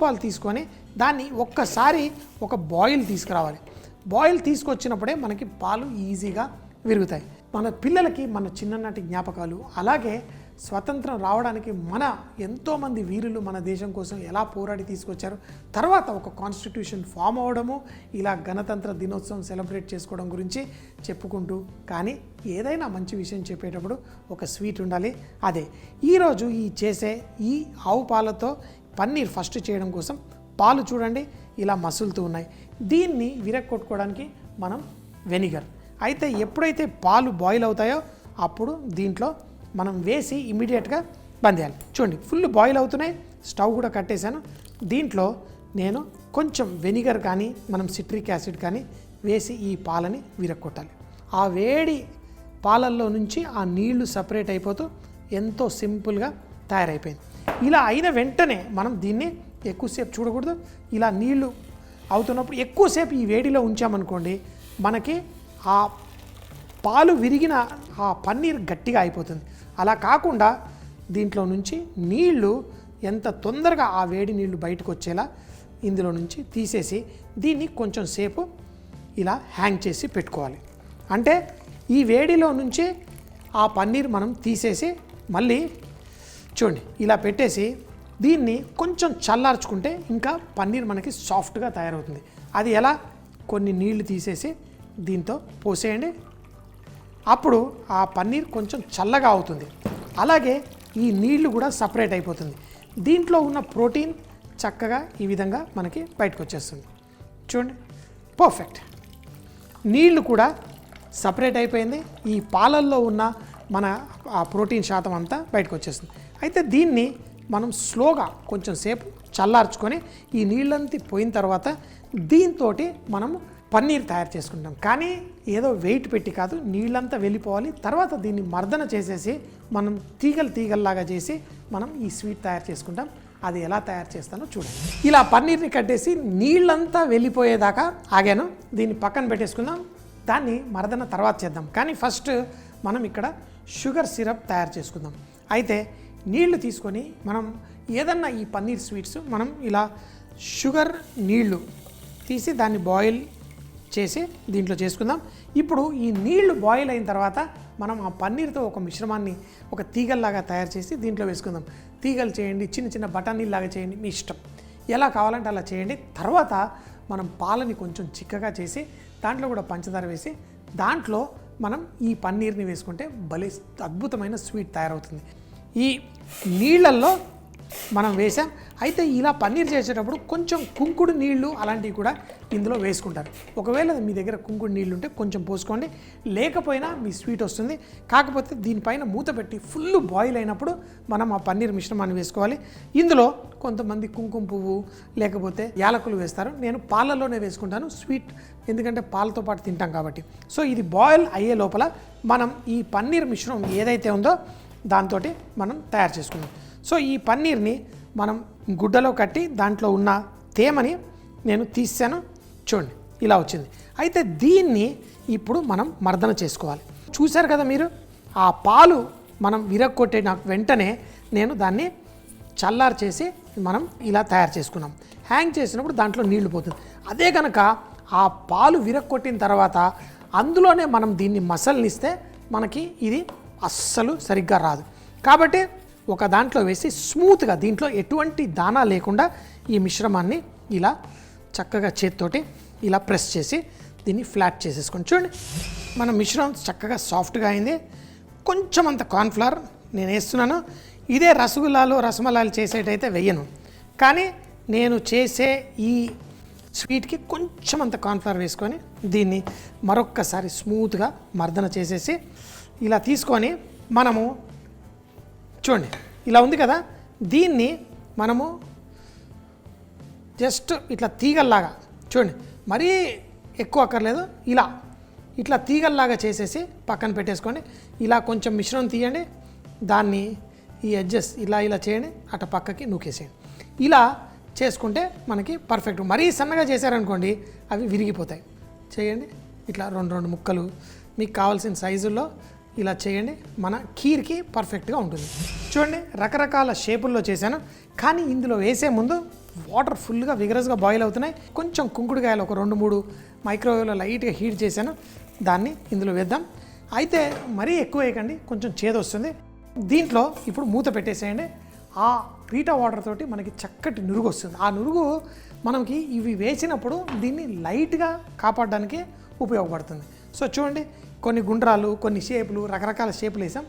పాలు తీసుకొని దాన్ని ఒక్కసారి ఒక బాయిల్ తీసుకురావాలి. బాయిల్ తీసుకొచ్చినప్పుడే మనకి పాలు ఈజీగా విరుగుతాయి. మన పిల్లలకి మన చిన్ననాటి జ్ఞాపకాలు, అలాగే స్వతంత్రం రావడానికి మన ఎంతోమంది వీరులు మన దేశం కోసం ఎలా పోరాడి తీసుకొచ్చారు, తర్వాత ఒక కాన్స్టిట్యూషన్ ఫామ్ అవ్వడము, ఇలా గణతంత్ర దినోత్సవం సెలబ్రేట్ చేసుకోవడం గురించి చెప్పుకుంటూ, కానీ ఏదైనా మంచి విషయం చెప్పేటప్పుడు ఒక స్వీట్ ఉండాలి. అదే ఈరోజు చేసే ఈ ఆవు పాలతో పన్నీర్ ఫస్ట్ చేయడం కోసం పాలు చూడండి ఇలా మసులుతూ ఉన్నాయి. దీన్ని విరగొట్టుకోవడానికి మనం వెనిగర్, అయితే ఎప్పుడైతే పాలు బాయిల్ అవుతాయో అప్పుడు దీంట్లో మనం వేసి ఇమీడియట్గా బంద్ చేయాలి. చూడండి ఫుల్ బాయిల్ అవుతున్నాయి, స్టవ్ కూడా కట్టేశాను. దీంట్లో నేను కొంచెం వెనిగర్ కానీ మనం సిట్రిక్ యాసిడ్ కానీ వేసి ఈ పాలని విరగొట్టాలి. ఆ వేడి పాలల్లో నుంచి ఆ నీళ్లు సపరేట్ అయిపోతూ ఎంతో సింపుల్గా తయారైపోయింది. ఇలా అయిన వెంటనే మనం దీన్ని ఎక్కువసేపు చూడకూడదు. ఇలా నీళ్లు అవుతున్నప్పుడు ఎక్కువసేపు ఈ వేడిలో ఉంచామనుకోండి, మనకి ఆ పాలు విరిగిన ఆ పన్నీర్ గట్టిగా అయిపోతుంది. అలా కాకుండా దీంట్లో నుంచి నీళ్లు ఎంత తొందరగా ఆ వేడి నీళ్లు బయటకు వచ్చేలా ఇందులో నుంచి తీసేసి దీన్ని కొంచెం సేపు ఇలా హ్యాంగ్ చేసి పెట్టుకోవాలి. అంటే ఈ వేడిలో నుంచి ఆ పన్నీర్ మనం తీసేసి మళ్ళీ చూడండి ఇలా పెట్టేసి దీన్ని కొంచెం చల్లార్చుకుంటే ఇంకా పన్నీర్ మనకి సాఫ్ట్గా తయారవుతుంది. అది ఎలా? కొన్ని నీళ్లు తీసేసి దీంతో పోసేయండి, అప్పుడు ఆ పన్నీర్ కొంచెం చల్లగా అవుతుంది. అలాగే ఈ నీళ్లు కూడా సపరేట్ అయిపోతుంది. దీంట్లో ఉన్న ప్రోటీన్ చక్కగా ఈ విధంగా మనకి బయటకు వచ్చేస్తుంది. చూడండి పర్ఫెక్ట్. నీళ్లు కూడా సపరేట్ అయిపోయింది, ఈ పాలల్లో ఉన్న మన ఆ ప్రోటీన్ శాతం అంతా బయటకు వచ్చేస్తుంది. అయితే దీన్ని మనం స్లోగా కొంచెం సేపు చల్లార్చుకొని ఈ నీళ్ళంతా పోయిన తర్వాత దీంతో మనం పన్నీర్ తయారు చేసుకుంటాం. కానీ ఏదో వెయిట్ పెట్టి కాదు, నీళ్ళంతా వెళ్ళిపోవాలి. తర్వాత దీన్ని మర్దన చేసేసి మనం తీగల్లాగా చేసి మనం ఈ స్వీట్ తయారు చేసుకుంటాం. అది ఎలా తయారు చేస్తానో చూడండి. ఇలా పన్నీర్ని కట్టేసి నీళ్ళంతా వెళ్ళిపోయేదాకా ఆగాను. దీన్ని పక్కన పెట్టేసుకుందాం, దాన్ని మర్దన తర్వాత చేద్దాం. కానీ ఫస్ట్ మనం ఇక్కడ షుగర్ సిరప్ తయారు చేసుకుందాం. అయితే నీళ్లు తీసుకొని మనం ఏదన్నా ఈ పన్నీర్ స్వీట్స్ మనం ఇలా షుగర్ నీళ్లు తీసి దాన్ని బాయిల్ చేసి దీంట్లో చేసుకుందాం. ఇప్పుడు ఈ నీళ్లు బాయిల్ అయిన తర్వాత మనం ఆ పన్నీర్తో ఒక మిశ్రమాన్ని ఒక తీగల్లాగా తయారు చేసి దీంట్లో వేసుకుందాం. తీగలు చేయండి, చిన్న చిన్న బఠానీలాగా చేయండి, మీ ఇష్టం, ఎలా కావాలంటే అలా చేయండి. తర్వాత మనం పాలని కొంచెం చిక్కగా చేసి దాంట్లో కూడా పంచదార వేసి దాంట్లో మనం ఈ పన్నీర్ని వేసుకుంటే భలే అద్భుతమైన స్వీట్ తయారవుతుంది. ఈ నీళ్ళల్లో మనం వేసాం. అయితే ఇలా పన్నీర్ చేసేటప్పుడు కొంచెం కుంకుడు నీళ్లు అలాంటివి కూడా ఇందులో వేసుకుంటారు. ఒకవేళ మీ దగ్గర కుంకుడు నీళ్ళు ఉంటే కొంచెం పోసుకోండి, లేకపోయినా మీ స్వీట్ వస్తుంది. కాకపోతే దీనిపైన మూత పెట్టి ఫుల్ బాయిల్ అయినప్పుడు మనం ఆ పన్నీర్ మిశ్రమాన్ని వేసుకోవాలి. ఇందులో కొంతమంది కుంకుమ పువ్వు లేకపోతే యాలకులు వేస్తారు, నేను పాలల్లోనే వేసుకుంటాను స్వీట్, ఎందుకంటే పాలతో పాటు తింటాం కాబట్టి. సో ఇది బాయిల్ అయ్యే లోపల మనం ఈ పన్నీర్ మిశ్రమం ఏదైతే ఉందో దాంతో మనం తయారు చేసుకున్నాం. సో ఈ పన్నీర్ని మనం గుడ్డలో కట్టి దాంట్లో ఉన్న తేమని నేను తీసాను. చూడండి ఇలా వచ్చింది. అయితే దీన్ని ఇప్పుడు మనం మర్దన చేసుకోవాలి. చూశారు కదా మీరు, ఆ పాలు మనం విరగొట్టిన వెంటనే నేను దాన్ని చల్లారు చేసి మనం ఇలా తయారు చేసుకున్నాం. హ్యాంగ్ చేసినప్పుడు దాంట్లో నీళ్లు పోతుంది. అదే కనుక ఆ పాలు విరగొట్టిన తర్వాత అందులోనే మనం దీన్ని మసలనిస్తే మనకి ఇది అస్సలు సరిగ్గా రాదు. కాబట్టి ఒక దాంట్లో వేసి స్మూత్గా దీంట్లో ఎటువంటి దానా లేకుండా ఈ మిశ్రమాన్ని ఇలా చక్కగా చేతితోటి ఇలా ప్రెస్ చేసి దీన్ని ఫ్లాట్ చేసేసుకోండి. చూడండి మన మిశ్రమం చక్కగా సాఫ్ట్గా అయింది. కొంచెం అంత కార్న్ఫ్లవర్ నేను వేస్తున్నాను. ఇదే రసగుల్లాలు రసమలాలు చేసేటైతే వేయను, కానీ నేను చేసే ఈ స్వీట్కి కొంచెం అంత కార్న్ఫ్లవర్ వేసుకొని దీన్ని మరొక్కసారి స్మూత్గా మర్దన చేసేసి ఇలా తీసుకొని మనము చూడండి ఇలా ఉంది కదా, దీన్ని మనము జస్ట్ ఇట్లా తీగల్లాగా చూడండి, మరీ ఎక్కువ అక్కర్లేదు, ఇట్లా తీగల్లాగా చేసేసి పక్కన పెట్టేసుకోండి. ఇలా కొంచెం మిశ్రమం తీయండి, దాన్ని ఈ ఎడ్జెస్ ఇలా చేయండి, అటు పక్కకి నూకేసేయండి. ఇలా చేసుకుంటే మనకి పర్ఫెక్ట్. మరీ సన్నగా చేశారనుకోండి అవి విరిగిపోతాయి. చేయండి ఇట్లా రెండు ముక్కలు మీకు కావాల్సిన సైజుల్లో ఇలా చేయండి, మన ఖీర్కి పర్ఫెక్ట్గా ఉంటుంది. చూడండి రకరకాల షేపుల్లో చేశాను, కానీ ఇందులో వేసే ముందు వాటర్ ఫుల్గా విగరస్గా బాయిల్ అవుతున్నాయి. కొంచెం కుంకుడుకాయలు ఒక 2-3 మైక్రోవేవ్లో లైట్గా హీట్ చేశాను, దాన్ని ఇందులో వేద్దాం. అయితే మరీ ఎక్కువ వేయకండి, కొంచెం చేదు వస్తుంది. దీంట్లో ఇప్పుడు మూత పెట్టేసేయండి. ఆ పీటా వాటర్ తోటి మనకి చక్కటి నురుగు వస్తుంది. ఆ నురుగు మనకి ఇవి వేసినప్పుడు దీన్ని లైట్గా కాపాడడానికి ఉపయోగపడుతుంది. సో చూడండి, కొన్ని గుండ్రాలు, కొన్ని షేపులు, రకరకాల షేపులు వేసాం.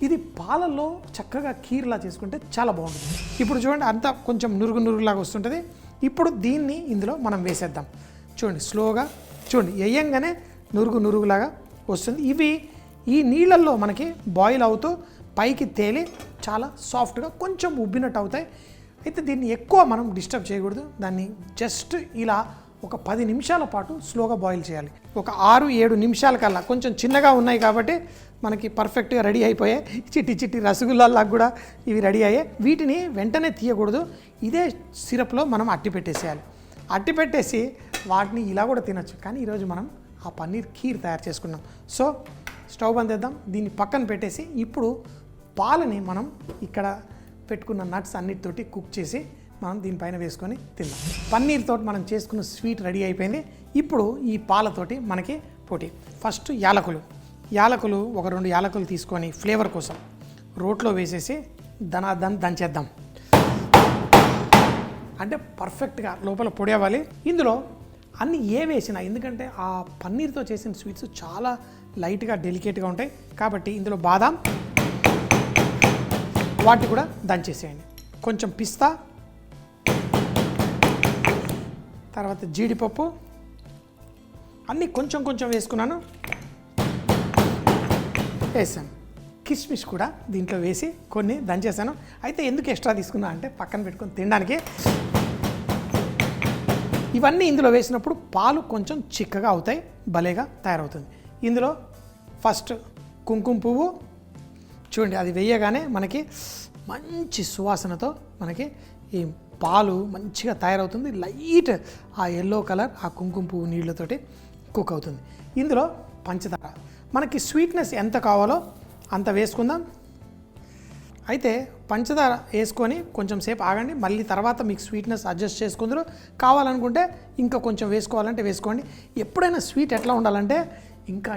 ఇది పాలల్లో చక్కగా కీర్లా చేసుకుంటే చాలా బాగుంటుంది. ఇప్పుడు చూడండి, అంతా కొంచెం నురుగులాగా వస్తుంటుంది. ఇప్పుడు దీన్ని ఇందులో మనం వేసేద్దాం. చూడండి, స్లోగా చూడండి, వేయంగానే నురుగులాగా వస్తుంది. ఇవి ఈ నీళ్ళల్లో మనకి బాయిల్ అవుతూ పైకి తేలి చాలా సాఫ్ట్గా కొంచెం ఉబ్బినట్టు అవుతాయి. అయితే దీన్ని ఎక్కువ మనం డిస్టర్బ్ చేయకూడదు. దాన్ని జస్ట్ ఇలా ఒక 10 నిమిషాల పాటు స్లోగా బాయిల్ చేయాలి. ఒక 6-7 నిమిషాల కల్లా, కొంచెం చిన్నగా ఉన్నాయి కాబట్టి మనకి పర్ఫెక్ట్గా రెడీ అయిపోయాయి. చిట్టి రసగుల్లాలకు కూడా ఇవి రెడీ అయ్యాయి. వీటిని వెంటనే తీయకూడదు. ఇదే సిరప్లో మనం అట్టి పెట్టేసేయాలి. అట్టి పెట్టేసి వాటిని ఇలా కూడా తినచ్చు. కానీ ఈరోజు మనం ఆ పన్నీర్ ఖీర్ తయారు చేసుకున్నాం. సో స్టవ్ బంద్ చేద్దాం, దీన్ని పక్కన పెట్టేసి ఇప్పుడు పాలని మనం ఇక్కడ పెట్టుకున్న నట్స్ అన్నిటితోటి కుక్ చేసి మనం దీనిపైన వేసుకొని తిందాం. పన్నీర్ తోటి మనం చేసుకున్న స్వీట్ రెడీ అయిపోయింది. ఇప్పుడు ఈ పాలతోటి మనకి పోటీ. ఫస్ట్ యాలకులు ఒక 2 యాలకులు తీసుకొని ఫ్లేవర్ కోసం రోట్లో వేసేసి దంచేద్దాం. అంటే పర్ఫెక్ట్గా లోపల పొడి అవ్వాలి. ఇందులో అన్ని వేసినా, ఎందుకంటే ఆ పన్నీర్తో చేసిన స్వీట్స్ చాలా లైట్గా డెలికేట్గా ఉంటాయి కాబట్టి ఇందులో బాదాం వాటిని కూడా దంచేసేయండి. కొంచెం పిస్తా, తర్వాత జీడిపప్పు అన్నీ కొంచెం వేసుకున్నాను, వేసాను. కిస్మిస్ కూడా దీంట్లో వేసి కొన్ని దంచేసాను. అయితే ఎందుకు ఎక్స్ట్రా తీసుకున్నా అంటే పక్కన పెట్టుకొని తినడానికి. ఇవన్నీ ఇందులో వేసినప్పుడు పాలు కొంచెం చిక్కగా అవుతాయి, భలేగా తయారవుతుంది. ఇందులో ఫస్ట్ కుంకుమ పువ్వు చూడండి, అది వేయగానే మనకి మంచి సువాసనతో మనకి ఈ పాలు మంచిగా తయారవుతుంది. లైట్ ఆ ఎల్లో కలర్ ఆ కుంకుమ పువ్వు నీళ్ళతోటి కుక్ అవుతుంది. ఇందులో పంచదార, మనకి స్వీట్నెస్ ఎంత కావాలో అంత వేసుకుందాం. అయితే పంచదార వేసుకొని కొంచెం సేపు ఆగండి, మళ్ళీ తర్వాత మీకు స్వీట్నెస్ అడ్జస్ట్ చేసుకుందరు. కావాలనుకుంటే ఇంకా కొంచెం వేసుకోవాలంటే వేసుకోండి. ఎప్పుడైనా స్వీట్ ఎట్లా ఉండాలంటే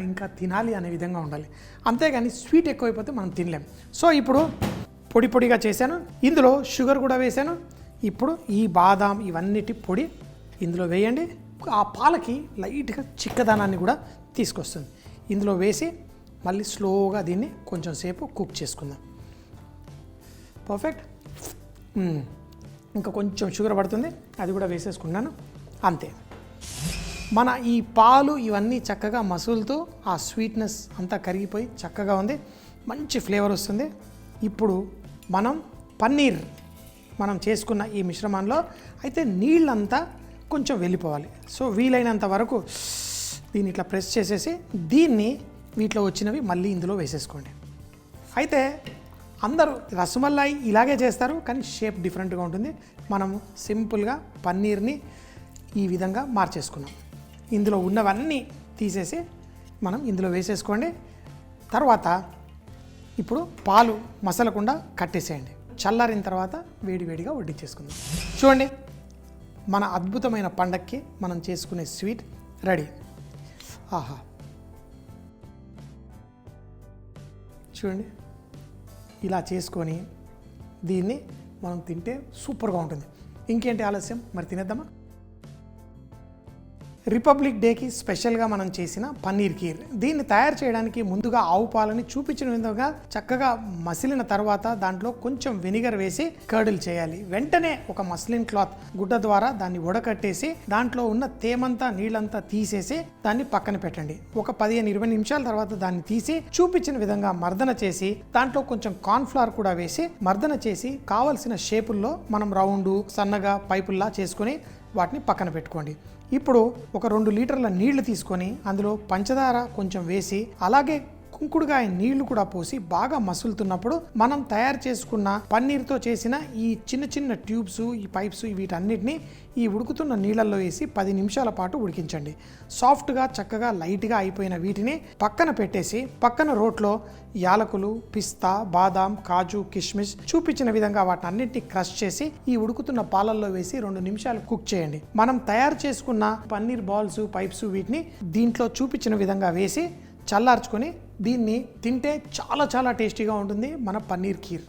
ఇంకా తినాలి అనే విధంగా ఉండాలి, అంతేగాని స్వీట్ ఎక్కువైపోతే మనం తినలేం. సో ఇప్పుడు పొడిగా చేశాను, ఇందులో షుగర్ కూడా వేసాను. ఇప్పుడు ఈ బాదాం ఇవన్నిటి పొడి ఇందులో వేయండి. ఆ పాలకి లైట్గా చిక్కదనాన్ని కూడా తీసుకొస్తుంది. ఇందులో వేసి మళ్ళీ స్లోగా దీన్ని కొంచెం సేపు కుక్ చేసుకుందాం. పర్ఫెక్ట్. ఇంకా కొంచెం షుగర్ పడుతుంది, అది కూడా వేసేసుకున్నాను. అంతే, మన ఈ పాలు ఇవన్నీ చక్కగా మసులుతూ ఆ స్వీట్నెస్ అంతా కరిగిపోయి చక్కగా ఉంది, మంచి ఫ్లేవర్ వస్తుంది. ఇప్పుడు పన్నీర్ మనం చేసుకున్న ఈ మిశ్రమంలో అయితే నీళ్ళంతా కొంచెం వెళ్ళిపోవాలి. సో వీలైనంత వరకు దీన్ని ఇట్లా ప్రెస్ చేసేసి దీన్ని వీటిలో వచ్చినవి మళ్ళీ ఇందులో వేసేసుకోండి. అయితే అందరూ రసమలై ఇలాగే చేస్తారు, కానీ షేప్ డిఫరెంట్గా ఉంటుంది. మనము సింపుల్గా పన్నీర్ని ఈ విధంగా మార్చేసుకున్నాం. ఇందులో ఉన్నవన్నీ తీసేసి మనం ఇందులో వేసేసుకోండి. తర్వాత ఇప్పుడు పాలు మసలకుండా కట్టేసేయండి. చల్లారిన తర్వాత వేడిగా వడ్డించేసుకుందాం. చూడండి, మన అద్భుతమైన పండక్కి మనం చేసుకునే స్వీట్ రెడీ. ఆహా, చూడండి, ఇలా చేసుకొని దీన్ని మనం తింటే సూపర్గా ఉంటుంది. ఇంకేంటి ఆలస్యం, మరి తినేద్దామా? రిపబ్లిక్ డేకి స్పెషల్గా మనం చేసిన పన్నీర్ ఖీర్. దీన్ని తయారు చేయడానికి ముందుగా ఆవు పాలని చూపించిన విధంగా చక్కగా మసిలిన తర్వాత దాంట్లో కొంచెం వెనిగర్ వేసి కర్డిల్ చేయాలి. వెంటనే ఒక మస్లిన్ క్లాత్ గుడ్డ ద్వారా దాన్ని ఉడకట్టేసి దాంట్లో ఉన్న తేమంతా నీళ్ళంతా తీసేసి దాన్ని పక్కన పెట్టండి. ఒక 15-20 నిమిషాల తర్వాత దాన్ని తీసి చూపించిన విధంగా మర్దన చేసి దాంట్లో కొంచెం కార్న్ ఫ్లవర్ కూడా వేసి మర్దన చేసి కావలసిన షేపుల్లో మనం రౌండ్ సన్నగా పైపుల్లా చేసుకొని వాటిని పక్కన పెట్టుకోండి. ఇప్పుడు ఒక 2 లీటర్ల నీళ్లు తీసుకొని అందులో పంచదార కొంచెం వేసి అలాగే కుంకుడుగాయ నీళ్లు కూడా పోసి బాగా మసులుతున్నప్పుడు మనం తయారు చేసుకున్న పన్నీర్తో చేసిన ఈ చిన్న చిన్న ట్యూబ్స్, ఈ పైప్స్, వీటన్నిటిని ఈ ఉడుకుతున్న నీళ్ళల్లో వేసి 10 నిమిషాల పాటు ఉడికించండి. సాఫ్ట్గా చక్కగా లైట్గా అయిపోయిన వీటిని పక్కన పెట్టేసి పక్కన రోట్లో యాలకులు, పిస్తా, బాదాం, కాజు, కిస్మిస్ చూపించిన విధంగా వాటిని అన్నింటినీ క్రష్ చేసి ఈ ఉడుకుతున్న పాలల్లో వేసి 2 నిమిషాలు కుక్ చేయండి. మనం తయారు చేసుకున్న పన్నీర్ బాల్స్, పైప్స్ వీటిని దీంట్లో చూపించిన విధంగా వేసి చల్లార్చుకొని దీన్ని తింటే చాలా చాలా టేస్టీగా ఉంటుంది మన పన్నీర్ ఖీర్.